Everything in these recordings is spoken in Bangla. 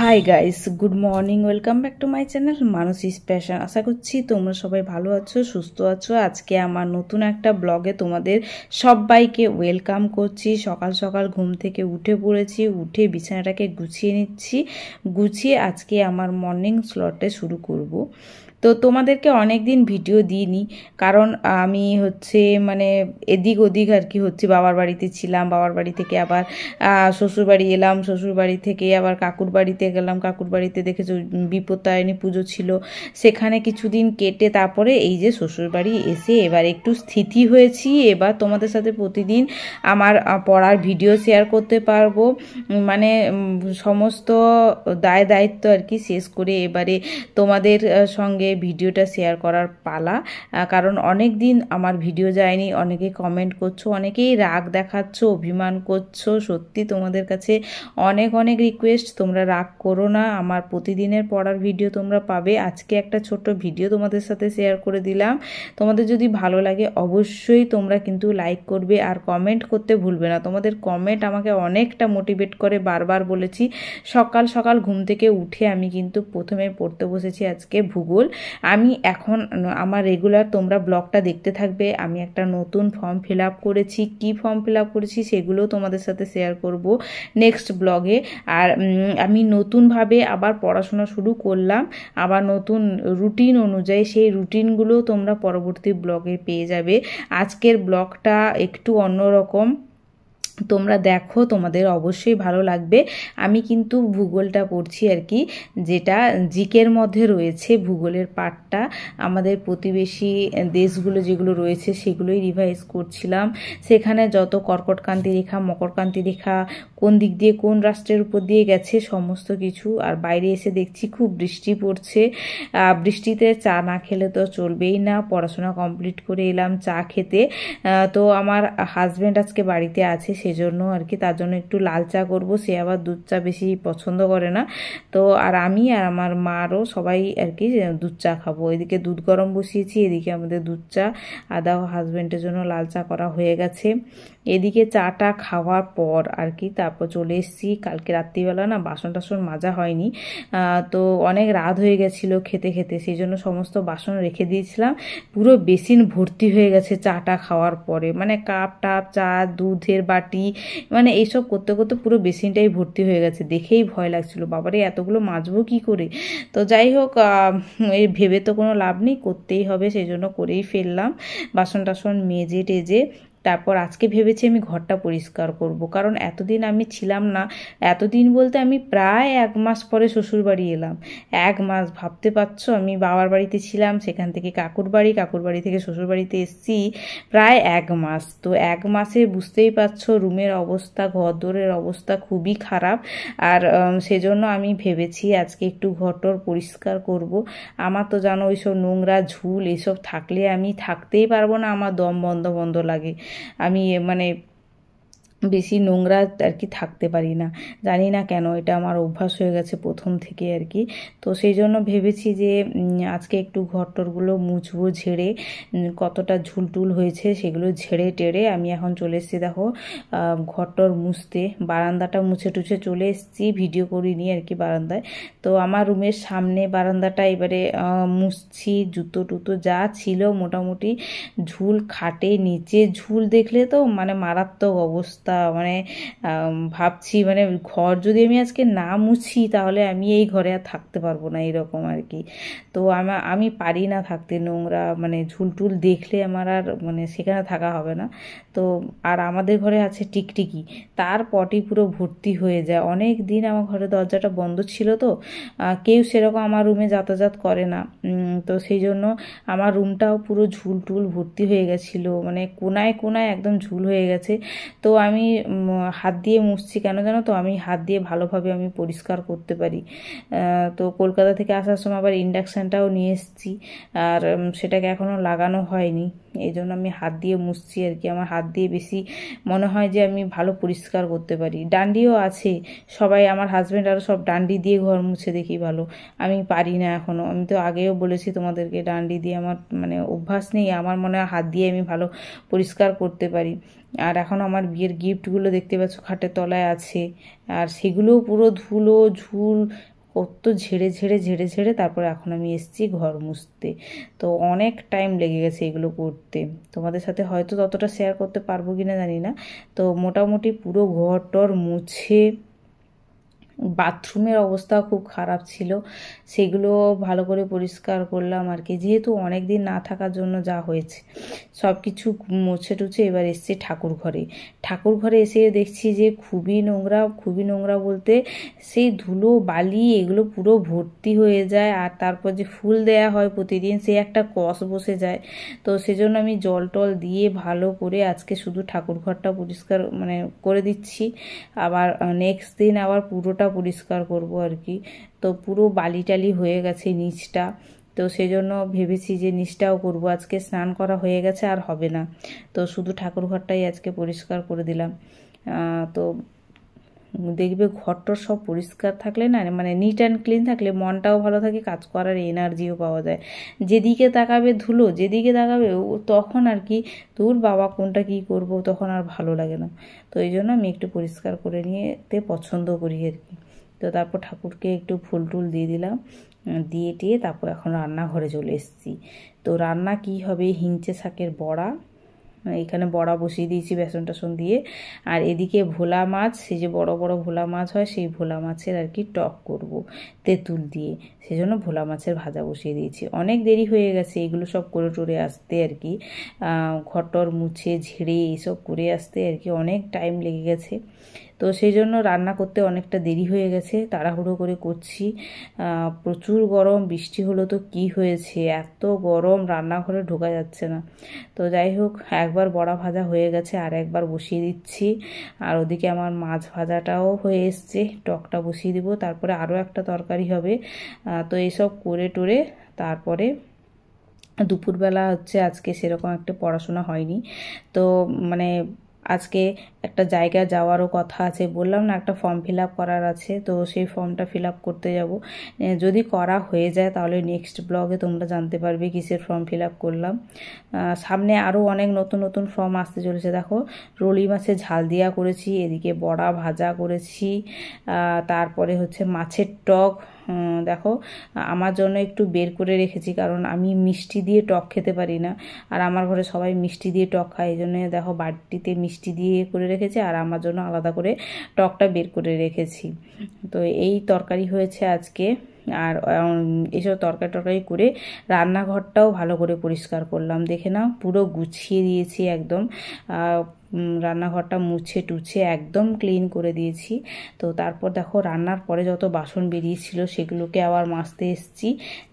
High guys, good morning. Welcome back to my channel Mansi's passion. আশা করছি তোমরা সবাই ভালো আছো, সুস্থ আছো। আজকে আমার নতুন একটা ব্লগে তোমাদের সবাইকে ওয়েলকাম করছি। সকাল সকাল ঘুম থেকে উঠে পড়েছি, উঠে বিছানাটাকে গুছিয়ে নিচ্ছি। গুছিয়ে আজকে আমার মর্নিং স্লটে শুরু করব। তো তোমাদেরকে অনেক দিন ভিডিও দিইনি, কারণ আমি মানে এদিক ওদিক আর কি বাবার বাড়িতে ছিলাম, বাবার বাড়ি থেকে আবার শ্বশুরবাড়ি এলাম, শ্বশুরবাড়ি থেকে আবার কাকুর বাড়িতে গেলাম। কাকুর বাড়িতে দেখেছো বিপত্তারিণী পুজো ছিল, সেখানে কিছুদিন কেটে তারপরে এই যে শ্বশুরবাড়ি এসে এবার একটু স্থিতি হয়েছি। এবার তোমাদের সাথে প্রতিদিন আমার পড়ার ভিডিও শেয়ার করতে পারবো, মানে সমস্ত দায় দায়িত্ব আর কি শেষ করে এবারে তোমাদের সঙ্গে ভিডিওটা শেয়ার করার পালা। কারণ অনেক দিন আমার ভিডিও যায়নি, অনেকে কমেন্ট করছো, অনেকেই রাগ দেখাচ্ছ, অভিমান করছো। সত্যি তোমাদের কাছে অনেক অনেক রিকোয়েস্ট, তোমরা রাগ করো না। আমার প্রতিদিনের পড়ার ভিডিও তোমরা পাবে। আজকে একটা ছোট্ট ভিডিও তোমাদের সাথে শেয়ার করে দিলাম। তোমাদের যদি ভালো লাগে অবশ্যই তোমরা কিন্তু লাইক করবে আর কমেন্ট করতে ভুলবে না। তোমাদের কমেন্ট আমাকে অনেকটা মোটিভেট করে। বারবার বলেছি, সকাল সকাল ঘুম থেকে উঠে আমি কিন্তু প্রথমে পড়তে বসেছি আজকে ভূগোল। আমি এখন আমার রেগুলার তোমরা ব্লগটা দেখতে থাকবে। আমি একটা নতুন ফর্ম ফিল আপ করেছি, কি ফর্ম ফিল আপ করেছি সেগুলোও তোমাদের সাথে শেয়ার করব নেক্সট ব্লগে। আর আমি নতুনভাবে আবার পড়াশোনা শুরু করলাম, আবার নতুন রুটিন অনুযায়ী। সেই রুটিনগুলো তোমরা পরবর্তী ব্লগে পেয়ে যাবে। আজকের ব্লগটা একটু অন্যরকম, তোমরা দেখো, তোমাদের অবশ্যই ভালো লাগবে। আমি কিন্তু ভূগোলটা পড়ছি আর কি, যেটা জিকের মধ্যে রয়েছে ভূগোলের পার্টটা। আমাদের প্রতিবেশী দেশগুলো যেগুলো রয়েছে সেগুলোই রিভাইজ করছিলাম। সেখানে যত কর্কটক্রান্তি রেখা, মকরক্রান্তি রেখা কোন দিক দিয়ে কোন রাষ্ট্রের উপর দিয়ে গেছে সমস্ত কিছু। আর বাইরে এসে দেখছি খুব বৃষ্টি পড়ছে। বৃষ্টিতে চা না খেলে তো চলবেই না। পড়াশোনা কমপ্লিট করে এলাম চা খেতে। তো আমার হাজব্যান্ড আজকে বাড়িতে আছে, সেজন্য আর কি, তার জন্য একটু লাল চা করবো। সে আবার দুধ চা বেশি পছন্দ করে না। তো আর আমি আর আমার মারও সবাই আর কি দুধ চা খাবো। এদিকে দুধ গরম বসিয়েছি, এদিকে আমাদের দুধ চা, আদা হাজব্যান্ডের জন্য লাল চা করা হয়ে গেছে। এদিকে চাটা খাওয়ার পর আর কি তারপর চলে এসেছি। কালকে রাত্রিবেলা না বাসন টাসন মাজা হয়নি, তো অনেক রাত হয়ে গেছিলো খেতে খেতে, সেই জন্য সমস্ত বাসন রেখে দিয়েছিলাম। পুরো বেসিন ভর্তি হয়ে গেছে চাটা খাওয়ার পরে, মানে কাপ টাপ, চা, দুধের বাটি, মানে এইসব করতে করতে পুরো বেসিনটাই ভর্তি হয়ে গেছে। দেখেই ভয় লাগছিল, বাবারে এতগুলো মাজবো কি করে। তো যাই হোক, এই ভেবে তো কোনো লাভ নেই, করতেই হবে, সেই জন্য করেই ফেললাম। বাসন টাসন মেজে টেজে তারপর আজকে ভেবেছি আমি ঘরটা পরিষ্কার করব, কারণ এতদিন আমি ছিলাম না। এতদিন বলতে আমি প্রায় 1 মাস পরে শ্বশুরবাড়ি এলাম। 1 মাস, ভাবতে পারছো, আমি বাবার বাড়িতে ছিলাম, সেখান থেকে কাকুর বাড়ি থেকে শ্বশুরবাড়িতে এসেছি প্রায় 1 মাস। তো 1 মাসে বুঝতেই পারছো রুমের অবস্থা, ঘরদোরের অবস্থা খুবই খারাপ। আর সেজন্য আমি ভেবেছি আজকে একটু ঘরটর পরিষ্কার করব। আমার তো জানো ওইসব নোংরা ঝুল এসব থাকলে আমি থাকতেই পারবো না, আমার দম বন্ধ বন্ধ লাগে। আমি মানে বেশি নোংরা আর কি থাকতে পারি না, জানি না কেন, এটা আমার অভ্যাস হয়ে গেছে প্রথম থেকে আর কি। তো সেই জন্য ভেবেছি যে আজকে একটু ঘরটরগুলো মুছবো, ঝেড়ে কতটা ঝুলটুল হয়েছে সেগুলো ঝেড়ে টেড়ে আমি এখন চলে এসেছি। দেখো ঘরটর মুছতে, বারান্দাটা মুছে টুছে চলে এসেছি, ভিডিও করিনি আর কি বারান্দায়। তো আমার রুমের সামনে বারান্দাটা এবারে মুছছি। জুতো টুতো যা ছিল মোটামুটি, ঝুল খাটে নিচে ঝুল দেখলে তো মানে মারাত্মক অবস্থা। মানে ভাবছি মানে ঘর যদি আমি আজকে না মুছি তাহলে আমি এই ঘরে আর থাকতে পারবো না, এরকম আর কি। তো আমি পারি না থাকতে, নোংরা মানে ঝুলটুল দেখলে আমার আর মানে সেখানে থাকা হবে না। তো আর আমাদের ঘরে আছে টিকটিকি, তার পটি পুরো ভর্তি হয়ে যায়। অনেক দিন আমার ঘরে দরজাটা বন্ধ ছিল, তো কেউ সেরকম আমার রুমে যাতায়াত করে না। তো সেই জন্য আমার রুমটাও পুরো ঝুলটুল ভর্তি হয়ে গেছিলো, মানে কোনায় কোনায় একদম ঝুল হয়ে গেছে। তো আমি হাত দিয়ে মুছছি, কেন জানো তো, আমি হাত দিয়ে ভালোভাবে আমি পরিষ্কার করতে পারি। তো কলকাতা থেকে আসার সময় আবার ইন্ডাকশানটাও নিয়ে এসেছি, আর সেটাকে এখনও লাগানো হয়নি, এই জন্য আমি হাত দিয়ে মুছছি আর কি। আমার হাত দিয়ে বেশি মনে হয় যে আমি ভালো পরিষ্কার করতে পারি। ডান্ডিও আছে, সবাই আমার হাজব্যান্ড আরও সব ডান্ডি দিয়ে ঘর মুছে দেখি ভালো, আমি পারি না এখনও। আমি তো আগেও বলেছি তোমাদেরকে, ডান্ডি দিয়ে আমার মানে অভ্যাস নেই। আমার মনে হয় হাত দিয়ে আমি ভালো পরিষ্কার করতে পারি। আর এখন আমার বিয়ের গিফটগুলো দেখতে পাচ্ছ খাটের তলায় আছে, আর সেগুলোও পুরো ধুলো ঝুল কত ঝেড়ে ঝেড়ে ঝেড়ে ঝেড়ে তারপরে এখন আমি এসেছি ঘর মুছতে। তো অনেক টাইম লেগে গেছে এগুলো করতে, তোমাদের সাথে হয়তো ততটা শেয়ার করতে পারবো কিনা জানি না। তো মোটামুটি পুরো ঘর টর মুছে, বাথরুমের অবস্থা খুব খারাপ ছিল, সেগুলো ভালো করে পরিষ্কার করলাম আর কি, যেহেতু অনেক দিন না থাকার জন্য যা হয়েছে সব কিছু মুছে টুছে এবার এসছি ঠাকুর ঘরে। ঠাকুর ঘরে এসে দেখছি যে খুবই নোংরা, খুবই নোংরা বলতে সেই ধুলো বালি এগুলো পুরো ভর্তি হয়ে যায়, আর তারপর যে ফুল দেয়া হয় প্রতিদিন সে একটা কষ বসে যায়। তো সেজন্য আমি জল টল দিয়ে ভালো করে আজকে শুধু ঠাকুর ঘরটা পরিষ্কার মানে করে দিচ্ছি, আবার নেক্সট দিন আবার পুরোটা পরিষ্কার করব আর কি। তো পুরো বালি টালি হয়ে গেছে নিচটা, তো সেই জন্য ভেবেছি যে নিচটাও করব। আজকে স্নান করা হয়ে গেছে আর হবে না, তো শুধু ঠাকুর ঘরটাই আজকে পরিষ্কার করে দিলাম। তো দেখবে ঘরটর সব পরিষ্কার থাকলে না, মানে নিট অ্যান্ড ক্লিন থাকলে মনটাও ভালো থাকে, কাজ করার এনার্জিও পাওয়া যায়। যেদিকে তাকাবে ধুলো, যেদিকে তাকাবে তখন আর কি তোর বাবা কোনটা কি করব, তখন আর ভালো লাগে না। তো এই জন্য আমি একটু পরিষ্কার করে নিতে পছন্দ করি আর কি। তো তারপর ঠাকুরকে একটু ফুল টুল দিয়ে দিলাম, দিয়ে টিয়ে তারপর এখন রান্নাঘরে চলে এসেছি। তো রান্না কি হবে, হিঞ্চে শাকের বড়া, এখানে বড়া বসিয়ে দিয়েছি বেসন টেসন দিয়ে। আর এদিকে ভোলা মাছ, সেই যে বড় বড় ভোলা মাছ হয় সেই ভোলা মাছের আর কি টক করব তেঁতুল দিয়ে, সেই জন্য ভোলা মাছের ভাজা বসিয়ে দিয়েছি। অনেক দেরি হয়ে গেছে এগুলো সব করে টরে আসতে আর কি, ঘরটর মুছে ঝেড়ে এইসব করে আসতে আর কি অনেক টাইম লেগে গেছে। তো সেই জন্য রান্না করতে অনেকটা দেরি হয়ে গেছে, তাড়াহুড়ো করে করছি। প্রচুর গরম, বৃষ্টি হলো তো কি হয়েছে, এত গরম রান্নাঘরে ঢোকা যাচ্ছে না। তো যাই হোক, একবার বড়া ভাজা হয়ে গেছে আর একবার বসিয়ে দিচ্ছি। আর ওদিকে আমার মাছ ভাজাটাও হয়ে এসছে, টকটা বসিয়ে দিব, তারপরে আরও একটা তরকারি হবে। তো এইসব করে টোরে তারপরে দুপুরবেলা হচ্ছে আজকে সেরকম একটা পড়াশোনা হয়নি। তো মানে আজকে একটা জায়গা যাওয়ারও কথা আছে, বললাম না একটা ফর্ম ফিল আপ করার আছে, তো সেই ফর্মটা ফিল আপ করতে যাব। যদি করা হয়ে যায় তাহলে নেক্সট ব্লগে তোমরা জানতে পারবে কিসের ফর্ম ফিল আপ করলাম। সামনে আরও অনেক নতুন নতুন ফর্ম আসতে চলেছে। দেখো রুই মাছের ঝাল দিয়া করেছি, এদিকে বড়া ভাজা করেছি, তারপরে হচ্ছে মাছের টক। দেখো আমার জন্য একটু বের করে রেখেছি, কারণ আমি মিষ্টি দিয়ে টক খেতে পারি না, আর আমার ঘরে সবাই মিষ্টি দিয়ে টক খায়, এই জন্য দেখো বাটিতে মিষ্টি দিয়ে করে রেখেছি, আর আমার জন্য আলাদা করে টকটা বের করে রেখেছি। তো এই তরকারি হয়েছে আজকে। আর এসব তরকারি করে রান্নাঘরটাও ভালো করে পরিষ্কার করলাম, দেখে নাও পুরো গুছিয়ে দিয়েছি একদম, রান্নাঘরটা মুছে টুছে একদম ক্লিন করে দিয়েছি। তো তারপর দেখো রান্নার পরে যত বাসন বেরিয়েছিল সেগুলোকে আবার মাজতে এসেছি।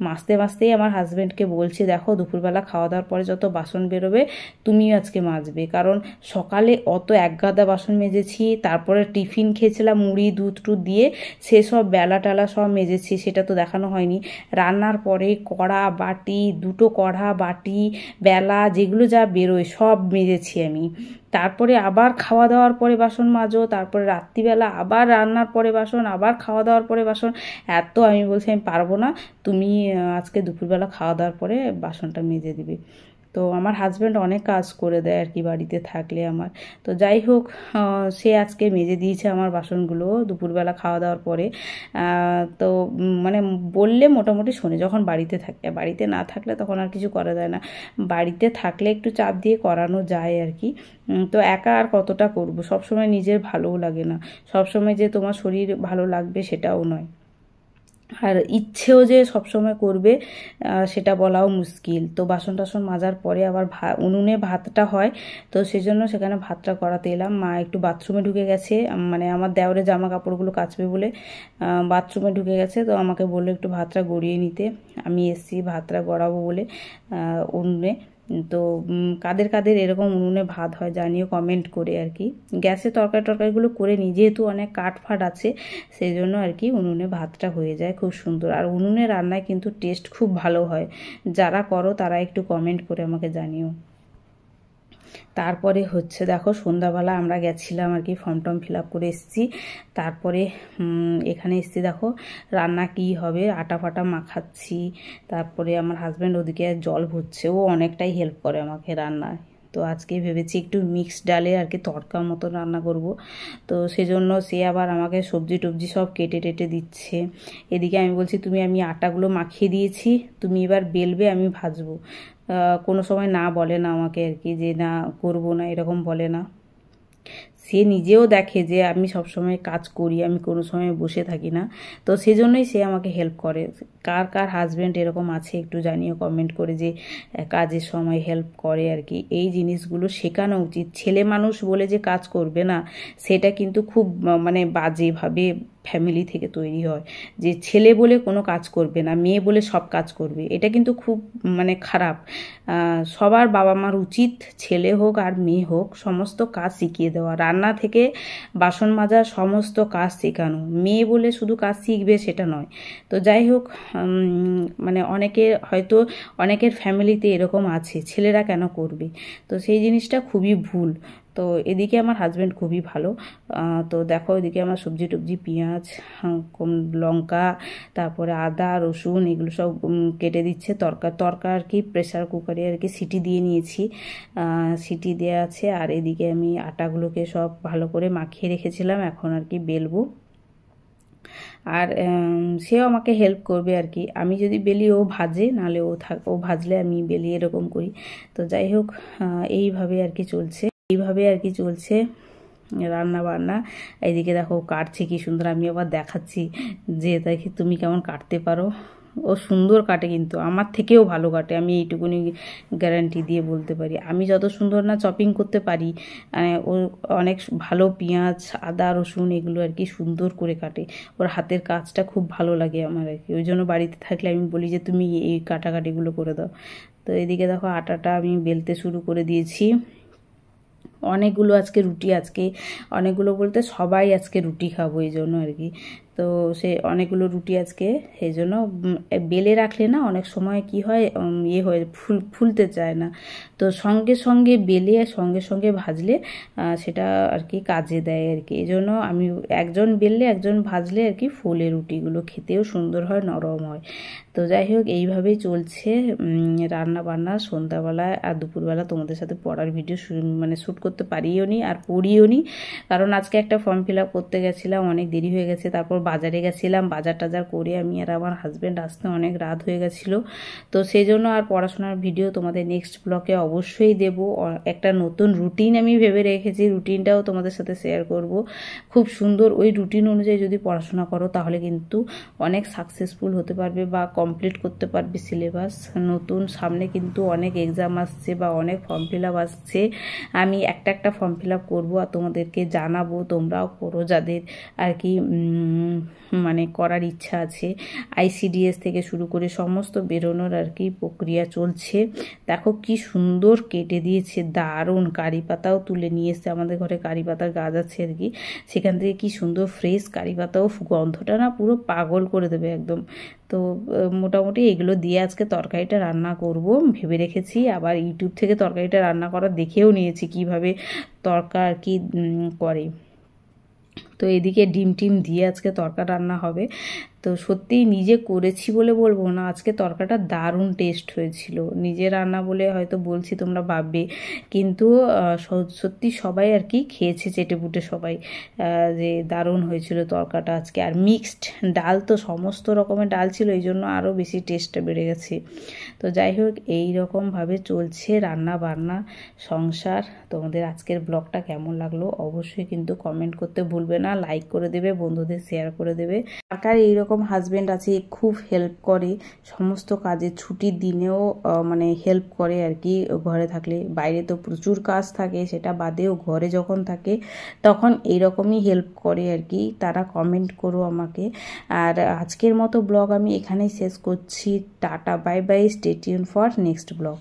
মাজতে মাজতেই আমার হাজব্যান্ডকে বলছি, দেখো দুপুরবেলা খাওয়া দাওয়ার পরে যত বাসন বেরোবে তুমিও আজকে মাজবে, কারণ সকালে অত এক গাদা বাসন মেজেছি, তারপরে টিফিন খেয়েছিলাম মুড়ি দুধ টুধ দিয়ে, সেসব বেলা টালা সব মেজেছি, সেটা তো দেখানো হয়নি। রান্নার পরে কড়া বাটি, দুটো কড়া বাটি বেলা যেগুলো যা বেরোয় সব মেজেছি আমি। তারপরে আবার খাওয়া দাওয়ার পরে বাসন মাজো, তারপরে রাত্রিবেলা আবার রান্নার পরে বাসন, আবার খাওয়া দাওয়ার পরে বাসন। এত আমি বলছি আমি পারবো না, তুমি আজকে দুপুরবেলা খাওয়া দাওয়ার পরে বাসনটা মেজে দিবে। তো আমার হাজব্যান্ড অনেক কাজ করে দেয় আর কি বাড়িতে থাকলে আমার। তো যাই হোক, সে আজকে মেজে দিয়েছে আমার বাসনগুলো দুপুরবেলা খাওয়া দাওয়ার পরে। তো মানে বললে মোটামুটি শোনে যখন বাড়িতে থাকে, বাড়িতে না থাকলে তখন আর কিছু করা যায় না, বাড়িতে থাকলে একটু চাপ দিয়ে করানো যায় আর কি। তো একা আর কতটা করবো, সবসময় নিজের ভালোও লাগে না, সবসময় যে তোমার শরীর ভালো লাগবে সেটাও নয়, আর ইচ্ছেও যে সবসময় করবে সেটা বলাও মুশকিল। তো বাসন টাসন মাজার পরে আবার উনুনে ভাতটা হয়, তো সেজন্য সেখানে ভাতটা করাতে এলাম। মা একটু বাথরুমে ঢুকে গেছে, মানে আমার দেওরের জামা কাপড়গুলো কাচবে বলে বাথরুমে ঢুকে গেছে, তো আমাকে বললো একটু ভাতটা গড়িয়ে নিতে। আমি এসছি ভাতটা গড়াবো বলে উনুনে। তো কাদের কাদের এরকম উনুনে ভাত হয় জানিও কমেন্ট করে আর কি। গ্যাসে তরকারিগুলো করে নিই, যেহেতু অনেক কাঠ ফাট আছে সেই জন্য আর কি উনুনে ভাতটা হয়ে যায় খুব সুন্দর। আর উনুনে রান্নায় কিন্তু টেস্ট খুব ভালো হয়, যারা করো তারা একটু কমেন্ট করে আমাকে জানিও। তারপরে হচ্ছে দেখো সন্ধ্যাবেলা আমরা গেছিলাম আর কি, ফর্ম টর্ম ফিল আপ করে এসেছি। তারপরে এখানে এসেছি, দেখো রান্না কি হবে, আটা ফাটা মাখাচ্ছি। তারপরে আমার হাজব্যান্ড ওদিকে জল ভরছে, ও অনেকটাই হেল্প করে আমাকে রান্নায়, তো আজকে ভেবেছি একটু মিক্সড ডালে আর কি তড়কা মতো রান্না করব। তো সেজন্য সে আবার আমাকে সবজি টবজি সব কেটে টেটে দিচ্ছে। এদিকে আমি বলছি আমি আটাগুলো মাখিয়ে দিয়েছি, তুমি এবার বেলবে, আমি ভাজবো। কোনো সময় না বলে না আমাকে আর কি, যে না করবো না, এরকম বলে না। সে নিজেও দেখে যে আমি সবসময় কাজ করি, আমি কোনো সময় বসে থাকি না। তো সেজন্যই সে আমাকে হেল্প করে। কার কার হাজব্যান্ড এরকম আছে একটু জানিও কমেন্ট করে, যে কাজের সময় হেল্প করে আর কি। এই জিনিসগুলো শেখানো উচিত। ছেলে মানুষ বলে যে কাজ করবে না, সেটা কিন্তু খুব মানে বাজেভাবে ফ্যামিলি থেকে তৈরি হয়, যে ছেলে বলে কোনো কাজ করবে না, মেয়ে বলে সব কাজ করবে। এটা কিন্তু খুব মানে খারাপ। সবার বাবা মার উচিত ছেলে হোক আর মেয়ে হোক সমস্ত কাজ শিখিয়ে দেওয়া, রান্না থেকে বাসন মাজা সমস্ত কাজ শেখানো। মেয়ে বলে শুধু কাজ শিখবে সেটা নয়। তো যাই হোক, মানে অনেকের ফ্যামিলিতে এরকম আছে, ছেলেরা কেন করবে, তো সেই জিনিসটা খুবই ভুল। তো এদিকে আমার হাজব্যান্ড খুবই ভালো। তো দেখো এদিকে আমার সবজি টবজি, পেঁয়াজ, লঙ্কা, তারপরে আদা রসুন এগুলো সব কেটে দিচ্ছে। তরকা আর কি প্রেসার কুকারে আর কি সিটি দিয়ে নিয়েছি, সিটি দেওয়া আছে। আর এদিকে আমি আটাগুলোকে সব ভালো করে মাখিয়ে রেখেছিলাম, এখন আর কি বেলবো। আর সেও আমাকে হেল্প করবে আর কি। আমি যদি বেলি ও ভাজে, নাহলে ও ভাজলে আমি বেলি, এরকম করি। তো যাই হোক, এইভাবে আর কি চলছে রান্না বান্না। এইদিকে দেখো কাটছে কি সুন্দর, আমি আবার দেখাচ্ছি যে দেখি তুমি কেমন কাটতে পারো। ও সুন্দর কাটে, কিন্তু আমার থেকেও ভালো কাটে, আমি এইটুকুনি গ্যারান্টি দিয়ে বলতে পারি। আমি যত সুন্দর না চপিং করতে পারি, ও অনেক ভালো পেঁয়াজ আদা রসুন এগুলো আর কি সুন্দর করে কাটে। ওর হাতের কাজটা খুব ভালো লাগে আমার আর কি। ওই জন্য বাড়িতে থাকলে আমি বলি যে তুমি এই কাটাকাটিগুলো করে দাও। তো এদিকে দেখো আটাটা আমি বেলতে শুরু করে দিয়েছি। অনেকগুলো অনেকগুলো বলতে সবাই আজকে রুটি খাবো, এই জন্য আর কি। তো সে অনেকগুলো রুটি আজকে, সেই জন্য বেলে রাখলে না অনেক সময় কি হয়, ফুলতে চায় না। তো সঙ্গে সঙ্গে বেলে সঙ্গে সঙ্গে ভাজলে সেটা আর কি কাজে দেয় আর কি। এই জন্য আমি একজন বেললে একজন ভাজলে আর কি ফুলে রুটিগুলো, খেতেও সুন্দর হয়, নরম হয়। তো যাই হোক, এইভাবেই চলছে রান্না বান্না। সন্ধ্যাবেলায় আর দুপুরবেলা তোমাদের সাথে পড়ার ভিডিও মানে শ্যুট করতে পারিও নি আর পড়িও নি, কারণ আজকে একটা ফর্ম ফিল আপ করতে গেছিলাম, অনেক দেরি হয়ে গেছে। তারপর বাজারে গেছিলাম, বাজার টাজার করে আমি আর আমার হাজব্যান্ড আসতে অনেক রাত হয়ে গেছিলো। তো সেই জন্য আর পড়াশোনার ভিডিও তোমাদের নেক্সট ব্লগে অবশ্যই দেব। একটা নতুন রুটিন আমি ভেবে রেখেছি, রুটিনটাও তোমাদের সাথে শেয়ার করব। খুব সুন্দর ওই রুটিন অনুযায়ী যদি পড়াশোনা করো তাহলে কিন্তু অনেক সাকসেসফুল হতে পারবে বা কমপ্লিট করতে পারবে সিলেবাস। নতুন সামনে কিন্তু অনেক এক্সাম আসছে বা অনেক ফর্ম ফিল আপ আসছে। আমি একটা ফর্ম ফিল আপ করবো আর তোমাদেরকে জানাবো, তোমরাও করো যাদের আর কি মানে করার ইচ্ছা আছে। ICDS থেকে শুরু করে সমস্ত বেরোনোর আর কি প্রক্রিয়া চলছে। দেখো কি সুন্দর কেটে দিয়েছে, দারুণ। কারি পাতাও তুলে নিয়ে এসছে, আমাদের ঘরে কারি পাতার গাছ আছে আর কি, সেখান থেকে কি সুন্দর ফ্রেশ কারি পাতাও, গন্ধটা না পুরো পাগল করে দেবে একদম। তো মোটামুটি এগুলো দিয়ে আজকে তরকারিটা রান্না করব ভেবে রেখেছি। আবার ইউটিউব থেকে তরকারিটা রান্না করা দেখেও নিয়েছি কিভাবে তরকা আর কি করে। তো এদিকে ডিম টিম দিয়ে আজকে তরকা রান্না হবে। তো সত্যিই নিজে করেছি বলে বলবো না, আজকে তরকাটা দারুণ টেস্ট হয়েছিল। নিজে রান্না বলে হয়তো বলছি, তোমরা ভাববে, কিন্তু সত্যি সবাই আর কি খেয়েছে চেটেপুটে সবাই, যে দারুণ হয়েছিল তরকাটা আজকে। আর মিক্সড ডাল, তো সমস্ত রকমের ডাল ছিল, এই জন্য আরও বেশি টেস্টটা বেড়ে গেছে। তো যাই হোক, এই রকমভাবে চলছে রান্না বান্না সংসার। তোমাদের আজকের ব্লগটা কেমন লাগলো অবশ্যই কিন্তু কমেন্ট করতে ভুলবে না, লাইক করে দেবে, বন্ধুদের শেয়ার করে দেবে। কার এইরকম হাজব্যান্ড আছে খুব হেল্প করে সমস্ত কাজে, ছুটির দিনেও মানে হেল্প করে আর কি। ঘরে থাকলে, বাইরে তো প্রচুর কাজ থাকে, সেটা বাদেও ঘরে যখন থাকে তখন এইরকমই হেল্প করে আর কি। তারা কমেন্ট করো আমাকে। আর আজকের মতো ব্লগ আমি এখানেই শেষ করছি। Tata bye bye, stay tune for next blog.